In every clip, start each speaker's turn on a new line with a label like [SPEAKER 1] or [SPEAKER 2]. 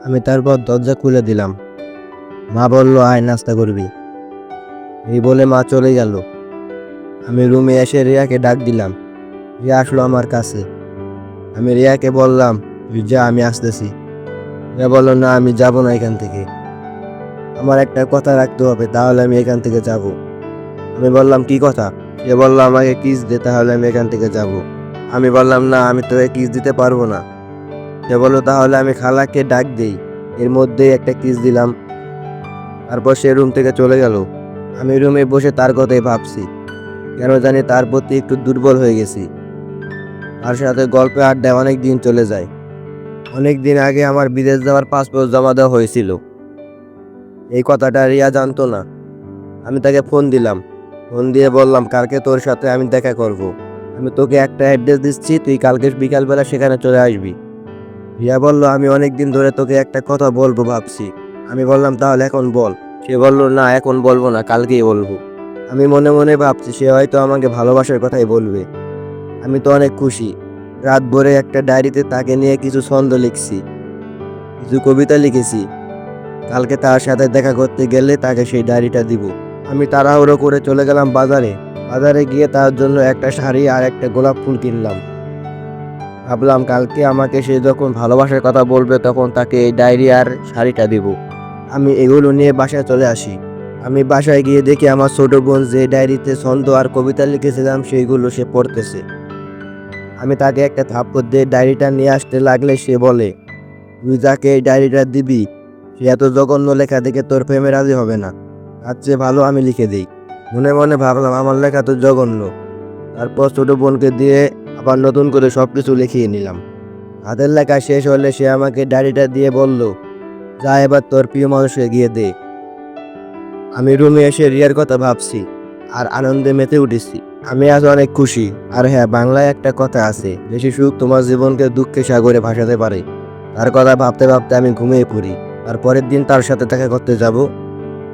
[SPEAKER 1] আমি তারপর দরজা খুলে দিলাম। মা বলল, আয় নাস্তা করবি। এই বলে মা চলে গেল। আমি রুমে এসে রিয়াকে ডাক দিলাম। রিয়া আসলো আমার কাছে। আমি রিয়াকে বললাম, তুই যা, আমি আসতেছি। রিয়া বলল, না, আমি যাব না এখান থেকে। আমার একটা কথা রাখতে হবে, তাহলে আমি এখান থেকে যাব। আমি বললাম, কি কথা? সে বলল, আমাকে কিস দে, তাহলে আমি এখান থেকে যাব। আমি বললাম, না, আমি তোকে কিস দিতে পারবো না। সে বলল, তাহলে আমি খালাকে ডাক দেই। এর মধ্যেই একটা কিস দিলাম। তারপর সে রুম থেকে চলে গেল। আমি রুমে বসে তার কথাই ভাবছি। কেন জানি তার প্রতি একটু দুর্বল হয়ে গেছি। তার সাথে গল্পে আড্ডায় অনেক দিন চলে যায়। অনেক দিন আগে আমার বিদেশ যাওয়ার পাসপোর্ট জমা দেওয়া হয়েছিল। এই কথাটা রিয়া জানতো না। আমি তাকে ফোন দিলাম। ফোন দিয়ে বললাম, কালকে তোর সাথে আমি দেখা করব। আমি তোকে একটা অ্যাড্রেস দিচ্ছি, তুই কালকে বিকালবেলা সেখানে চলে আসবি। রিয়া বলল, আমি অনেক দিন ধরে তোকে একটা কথা বলবো ভাবছি। আমি বললাম, তাহলে এখন বল। সে বলল, না, এখন বলবো না, কালকেই বলবো। আমি মনে মনে ভাবছি সে হয়তো আমাকে ভালোবাসার কথাই বলবে। আমি তো অনেক খুশি। রাত ভরে একটা ডায়েরিতে তাকে নিয়ে কিছু ছন্দ লিখছি, কিছু কবিতা লিখেছি। কালকে তার সাথে দেখা করতে গেলে তাকে সেই ডায়েরিটা দিব। আমি তাড়াহুড়ো করে চলে গেলাম বাজারে। বাজারে গিয়ে তার জন্য একটা শাড়ি আর একটা গোলাপ ফুল কিনলাম। ভাবলাম কালকে আমাকে সে যখন ভালোবাসার কথা বলবে তখন তাকে এই ডায়েরি আর শাড়িটা দিব। আমি এগুলো নিয়ে বাসায় চলে আসি। আমি বাসায় গিয়ে দেখি আমার ছোট বোন যে ডায়েরিতে ছন্দ আর কবিতা লিখেছিলাম সেইগুলো সে পড়তেছে। আমি তাকে একটা থাপ্পড় দিয়ে ডায়েরিটা নিয়ে আসতে লাগলে সে বলে, তুই যাকে এই ডায়েরিটা দিবি সে এত জঘন্য লেখা দেখে তোর প্রেমে রাজি হবে না। তার চেয়ে ভালো আমি লিখে দিই। মনে মনে ভাবলাম আমার লেখা তো জঘন্য। তারপর ছোট বোনকে দিয়ে আবার নতুন করে সবকিছু লিখিয়ে নিলাম। হাতের লেখা শেষ হলে সে আমাকে ডায়েরিটা দিয়ে বলল, যা, এবার তোর প্রিয় মানুষকে গিয়ে দে। আমি রুমে এসে রিয়ার কথা ভাবছি আর আনন্দে মেতে উঠেছি। আমি আজ অনেক খুশি। আর হ্যাঁ, বাংলায় একটা কথা আছে, বেশি সুখ তোমার জীবনকে দুঃখে সাগরে ভাসাতে পারে। তার কথা ভাবতে ভাবতে আমি ঘুমিয়ে পড়ি। আর পরের দিন তার সাথে দেখা করতে যাব।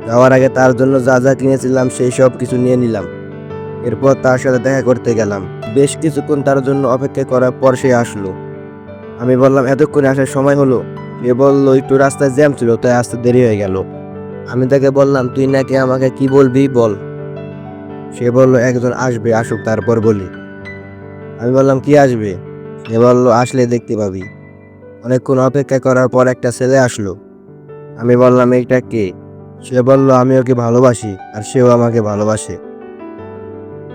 [SPEAKER 1] যাওয়ার আগে তার জন্য যা যা কিনেছিলাম সেই সব কিছু নিয়ে নিলাম। এরপর তার সাথে দেখা করতে গেলাম। বেশ কিছুক্ষণ তার জন্য অপেক্ষা করার পর সে আসলো। আমি বললাম, এতক্ষণে আসার সময় হলো? সে বলল, একটু রাস্তায় জ্যাম ছিল, তাই আসতে দেরি হয়ে গেল। আমি তাকে বললাম, তুই নাকি আমাকে কি বলবি বল। সে বলল, একজন আসবে, আসুক তারপর বলি। আমি বললাম, কি আসবে? সে বলল, আসলে দেখতে পাবি। অনেকক্ষণ অপেক্ষা করার পর একটা ছেলে আসলো। আমি বললাম, এইটা কে? সে বলল, আমি ওকে ভালোবাসি আর সেও আমাকে ভালোবাসে।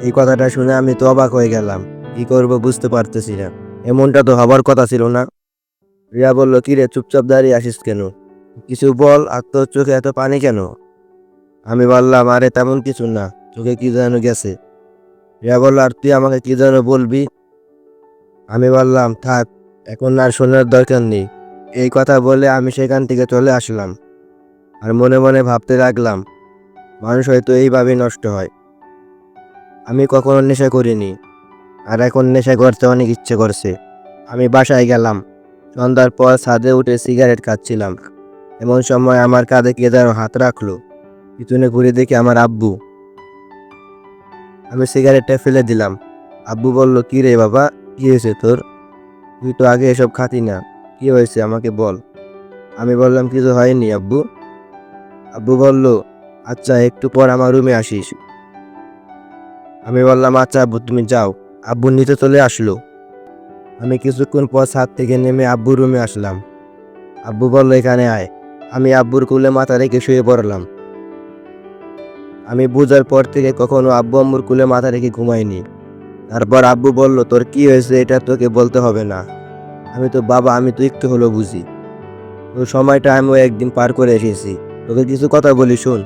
[SPEAKER 1] এই কথাটা শুনে আমি তো অবাক হয়ে গেলাম। কি করব বুঝতে পারতেছি না। এমনটা তো হবার কথা ছিল না। রিয়া বলল, কি রে, চুপচাপ দাঁড়িয়ে আসিস কেন? কিছু বল, আর তোর চোখে এত পানি কেন? আমি বললাম, আরে তেমন কিছু না, চোখে কি যেন গেছে। রিয়া বলল, আর তুই আমাকে কি যেন বলবি? আমি বললাম, থাক, এখন আর শোনার দরকার নেই। এই কথা বলে আমি সেখান থেকে চলে আসলাম। আর মনে মনে ভাবতে লাগলাম, মানুষ হয়তো এইভাবেই নষ্ট হয়। আমি কখনো নেশা করিনি, আর এখন নেশা করতে অনেক ইচ্ছে করছে। আমি বাসায় গেলাম। সন্ধ্যার পর ছাদে উঠে সিগারেট খাচ্ছিলাম। এমন সময় আমার কাঁধে কে যেন হাত রাখলো। পিছনে ঘুরে দেখি আমার আব্বু। আমি সিগারেটটা ফেলে দিলাম। আব্বু বলল, কি রে বাবা, কি হয়েছে তোর? তুই তো আগে এসব খাতি না, কি হয়েছে আমাকে বল। আমি বললাম, কিছু হয়নি আব্বু। আব্বু বলল, আচ্ছা, একটু পর আমার রুমে আসিস। আমি বললাম, আচ্ছা আব্বু, তুমি যাও। আব্বু নিচে চলে আসলো। আমি কিছুক্ষণ পর ছাদ থেকে নেমে আব্বুর রুমে আসলাম। আব্বু বলল, এখানে আয়। আমি আব্বুর কোলে মাথা রেখে শুয়ে পড়লাম। আমি বুঝার পর থেকে কখনো আব্বু আম্মুর কোলে মাথা রেখে ঘুমাইনি। তারপর আব্বু বলল, তোর কি হয়েছে এটা তোকে বলতে হবে না। আমি তো বাবা, আমি তো একটু হলো বুঝি। তোর সময়টা আমিও একদিন পার করে এসেছি। তোকে কিছু কথা বলি, শোন।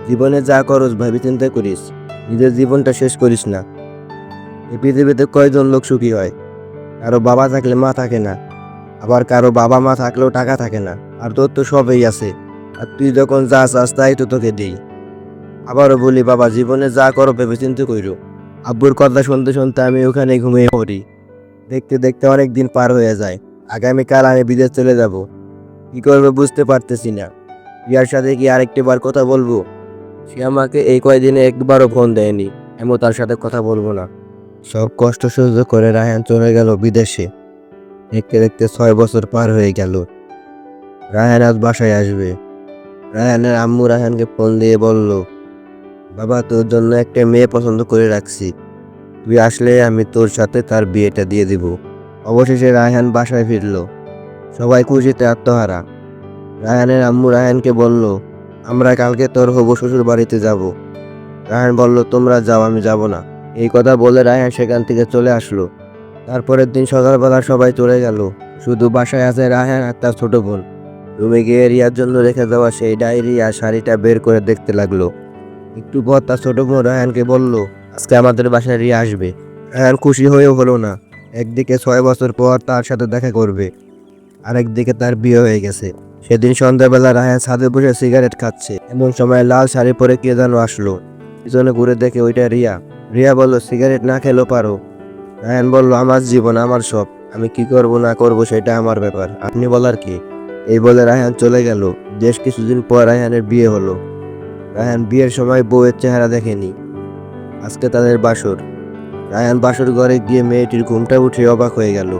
[SPEAKER 1] জীবনে যা করস ভাবি চিন্তা করিস। নিজের জীবনটা শেষ করিস না। এই পৃথিবীতে কয়জন লোক সুখী হয়? কারো বাবা থাকলে মা থাকে না, আবার কারো বাবা মা থাকলেও টাকা থাকে না। আর তোর তো সবই আছে। আর তুই যখন যা চাস তাই তো তোকে দেই। আবারও বলি বাবা, জীবনে যা করো ভেবে চিন্তে কইরো। আব্বুর কথা শুনতে শুনতে আমি ওখানে ঘুমিয়ে পড়ি। দেখতে দেখতে অনেক দিন পার হয়ে যায়। আগামীকাল আমি বিদেশ চলে যাব। কি করবো বুঝতে পারতেছি না। রিয়ার সাথে কি আরেকটি বার কথা বলবো? সে আমাকে এই কয়দিনে একবারও ফোন দেয়নি। আমিও তার সাথে কথা বলবো না। সব কষ্ট সহ্য করে রায়হান চলে গেল বিদেশে। দেখতে দেখতে 6 বছর পার হয়ে গেল। রায়হান আজ বাসায় আসবে। রায়হানের আম্মু রায়হানকে ফোন দিয়ে বলল, বাবা তোর জন্য একটা মেয়ে পছন্দ করে রাখছি, তুই আসলে আমি তোর সাথে তার বিয়েটা দিয়ে দিব। অবশেষে রায়হান বাসায় ফিরল। সবাই খুশিতে আত্মহারা। রায়হানের আম্মু রায়হানকে বলল, আমরা কালকে তোর হবু শ্বশুর বাড়িতে যাব। রায়হান বলল, তোমরা যাও, আমি যাব না। এই কথা বলে রায়হান সেখান থেকে চলে আসলো। তারপরের দিন সকালবেলা সবাই চলে গেল, শুধু বাসায় আছে রায়হান আর তার ছোট বোন। রুমে গিয়ে রিয়ার জন্য রেখে দেওয়া সেই ডায়েরি আর শাড়িটা বের করে দেখতে লাগলো। একটু পর তার ছোট বোন রায়হানকে বলল, আজকে আমাদের বাসায় রিয়া আসবে। রায়হান খুশি হয়েও হলো না। একদিকে 6 বছর পর তার সাথে দেখা করবে, আরেকদিকে তার বিয়ে হয়ে গেছে। সেদিন সন্ধ্যাবেলা রায়হান ছাদে বসে সিগারেট খাচ্ছে, এমন সময় লাল শাড়ি পরে কে যেন আসলো। পিছনে ঘুরে দেখে ওইটা রিয়া। রিয়া বলল, সিগারেট না খেলেও পারো। রায়হান বলল, আমার জীবন আমার সব, আমি কি করব না করব সেটা আমার ব্যাপার, আপনি বলার কি। এই বলে রায়হান চলে গেল। বেশ কিছুদিন পর রায়হানের বিয়ে হলো। রায়হান বিয়ের সময় বউয়ের চেহারা দেখেনি। আজকে তাদের বাসর। রায়হান বাসর ঘরে গিয়ে মেয়েটির ঘুমটা উঠে অবাক হয়ে গেল,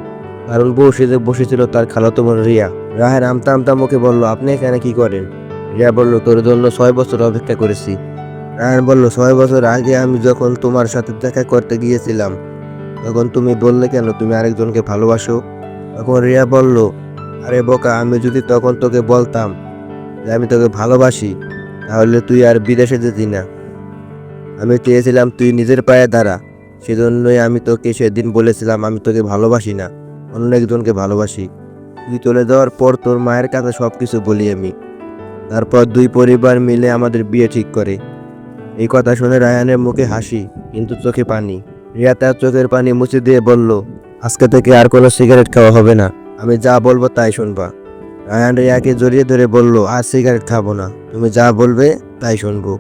[SPEAKER 1] কারণ বউ সেজে বসেছিল তার খালাতো বোন রিয়া। রায়হান আমতা আমতা মুখে বলল, আপনি এখানে কি করেন? রিয়া বলল, তোর জন্য 6 বছর অপেক্ষা করেছি। রায়হান বলল, 6 বছর আগে আমি যখন তোমার সাথে দেখা করতে গিয়েছিলাম, তখন তুমি বললে কেন তুমি আরেকজনকে ভালোবাসো? তখন রিয়া বলল, আরে বোকা, আমি যদি তখন তোকে বলতাম যে আমি তোকে ভালোবাসি, তাহলে তুই আর বিদেশে যেতি না। আমি চেয়েছিলাম তুই নিজের পায়ে দাঁড়া, সেজন্যই আমি তোকে সেদিন বলেছিলাম আমি তোকে ভালোবাসি না, অন্য একজনকে ভালোবাসি। তুই চলে যাওয়ার পর তোর মায়ের কাছে সব কিছু বলি আমি। তারপর দুই পরিবার মিলে আমাদের বিয়ে ঠিক করে। এই কথা শুনে রায়হানের মুখে হাসি, কিন্তু চোখে পানি। রিয়া তার চোখের পানি মুছে দিয়ে বলল, আজকে থেকে আর কোনো সিগারেট খাওয়া হবে না, আমি যা বলবো তাই শুনবা। রায়হান রিয়াকে জড়িয়ে ধরে বলল, আর সিগারেট খাবো না, তুমি যা বলবে তাই শুনবো।